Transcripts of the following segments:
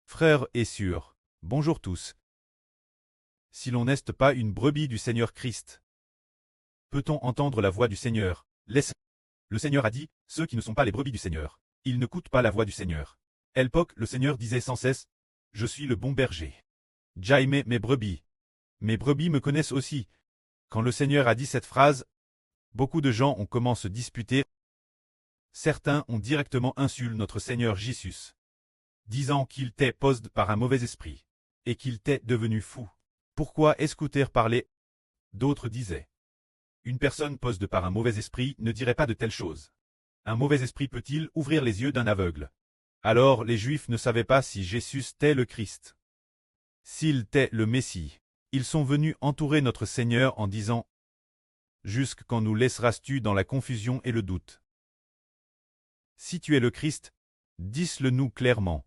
Frères et sœurs, bonjour tous. Si l'on n'est pas une brebis du Seigneur Christ, peut-on entendre la voix du Seigneur? Le Seigneur a dit, ceux qui ne sont pas les brebis du Seigneur, ils n'écoutent pas la voix du Seigneur. Elpoc, le Seigneur disait sans cesse, je suis le bon berger. Jaime, mes brebis me connaissent aussi. Quand le Seigneur a dit cette phrase, beaucoup de gens ont commencé à se disputer. Certains ont directement insulté notre Seigneur Jésus, disant qu'il t'est posé par un mauvais esprit, et qu'il t'est devenu fou. Pourquoi écouter parler? D'autres disaient. Une personne posée par un mauvais esprit ne dirait pas de telles choses. Un mauvais esprit peut-il ouvrir les yeux d'un aveugle? Alors les Juifs ne savaient pas si Jésus était le Christ. S'il était le Messie, ils sont venus entourer notre Seigneur en disant « Jusque quand nous laisseras-tu dans la confusion et le doute? Si tu es le Christ, dis-le nous clairement. »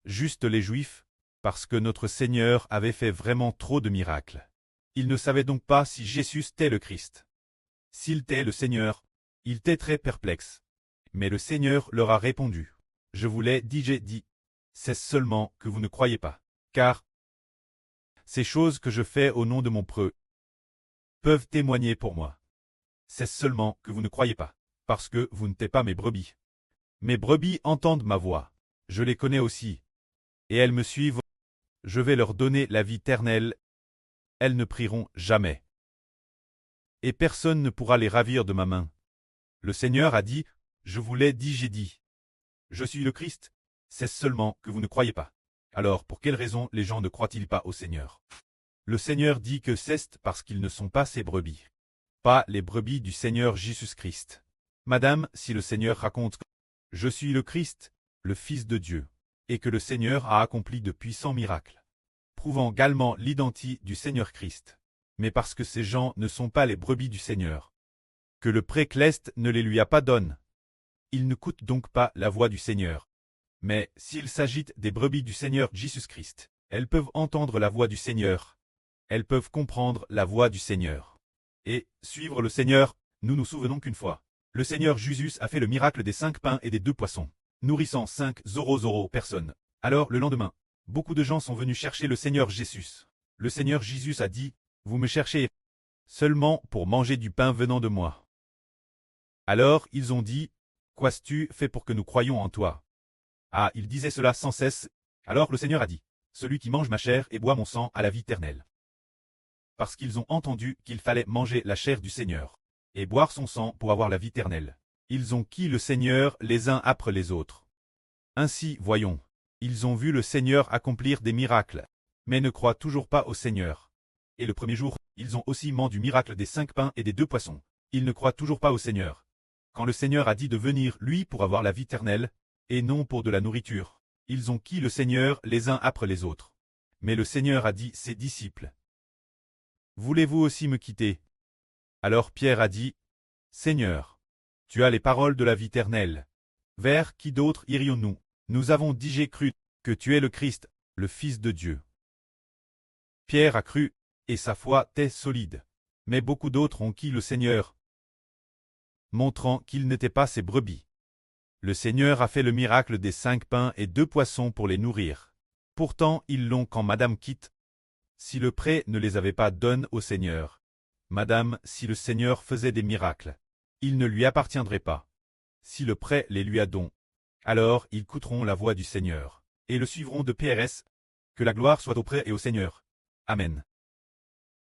Juste les Juifs, parce que notre Seigneur avait fait vraiment trop de miracles. Ils ne savaient donc pas si Jésus était le Christ. S'il était le Seigneur, ils étaient très perplexes. Mais le Seigneur leur a répondu. Je vous l'ai dit, c'est seulement que vous ne croyez pas. Car ces choses que je fais au nom de mon preux peuvent témoigner pour moi. C'est seulement que vous ne croyez pas, parce que vous n'êtes pas mes brebis. Mes brebis entendent ma voix. Je les connais aussi. Et elles me suivent. Je vais leur donner la vie éternelle. Elles ne prieront jamais. Et personne ne pourra les ravir de ma main. Le Seigneur a dit, je vous l'ai dit. Je suis le Christ. C'est seulement que vous ne croyez pas. Alors pour quelle raison les gens ne croient-ils pas au Seigneur? Le Seigneur dit que c'est parce qu'ils ne sont pas ses brebis. Pas les brebis du Seigneur Jésus-Christ. Madame, si le Seigneur raconte que je suis le Christ, le Fils de Dieu, et que le Seigneur a accompli de puissants miracles, prouvant également l'identité du Seigneur Christ, mais parce que ces gens ne sont pas les brebis du Seigneur, que le précleste ne les lui a pas donné. Ils n'écoutent donc pas la voix du Seigneur. Mais s'il s'agit des brebis du Seigneur Jésus-Christ, elles peuvent entendre la voix du Seigneur. Elles peuvent comprendre la voix du Seigneur. Et, suivre le Seigneur, nous nous souvenons qu'une fois, le Seigneur Jésus a fait le miracle des 5 pains et des 2 poissons, nourrissant 5,000 personnes. Alors, le lendemain, beaucoup de gens sont venus chercher le Seigneur Jésus. Le Seigneur Jésus a dit, « Vous me cherchez seulement pour manger du pain venant de moi. » Alors, ils ont dit, « Qu'as-tu fait pour que nous croyions en toi? » Ah, il disait cela sans cesse. Alors le Seigneur a dit, « Celui qui mange ma chair et boit mon sang a la vie éternelle. » Parce qu'ils ont entendu qu'il fallait manger la chair du Seigneur et boire son sang pour avoir la vie éternelle. Ils ont qui le Seigneur les uns après les autres. Ainsi, voyons, ils ont vu le Seigneur accomplir des miracles, mais ne croient toujours pas au Seigneur. Et le premier jour, ils ont aussi mangé du miracle des 5 pains et des 2 poissons. Ils ne croient toujours pas au Seigneur. Quand le Seigneur a dit de venir, lui, pour avoir la vie éternelle, et non pour de la nourriture, ils ont qui le Seigneur les uns après les autres. Mais le Seigneur a dit ses disciples, « Voulez-vous aussi me quitter? » Alors Pierre a dit, « Seigneur, tu as les paroles de la vie éternelle. Vers qui d'autre irions-nous? Nous avons dit j'ai cru que tu es le Christ, le Fils de Dieu. » Pierre a cru, et sa foi était solide. Mais beaucoup d'autres ont qui le Seigneur, montrant qu'ils n'étaient pas ses brebis. Le Seigneur a fait le miracle des 5 pains et 2 poissons pour les nourrir. Pourtant ils l'ont quand Madame quitte. Si le prêt ne les avait pas donnés au Seigneur, Madame, si le Seigneur faisait des miracles, ils ne lui appartiendraient pas. Si le prêt les lui a donnés, alors ils écouteront la voix du Seigneur, et le suivront de PRS. Que la gloire soit au prêt et au Seigneur. Amen.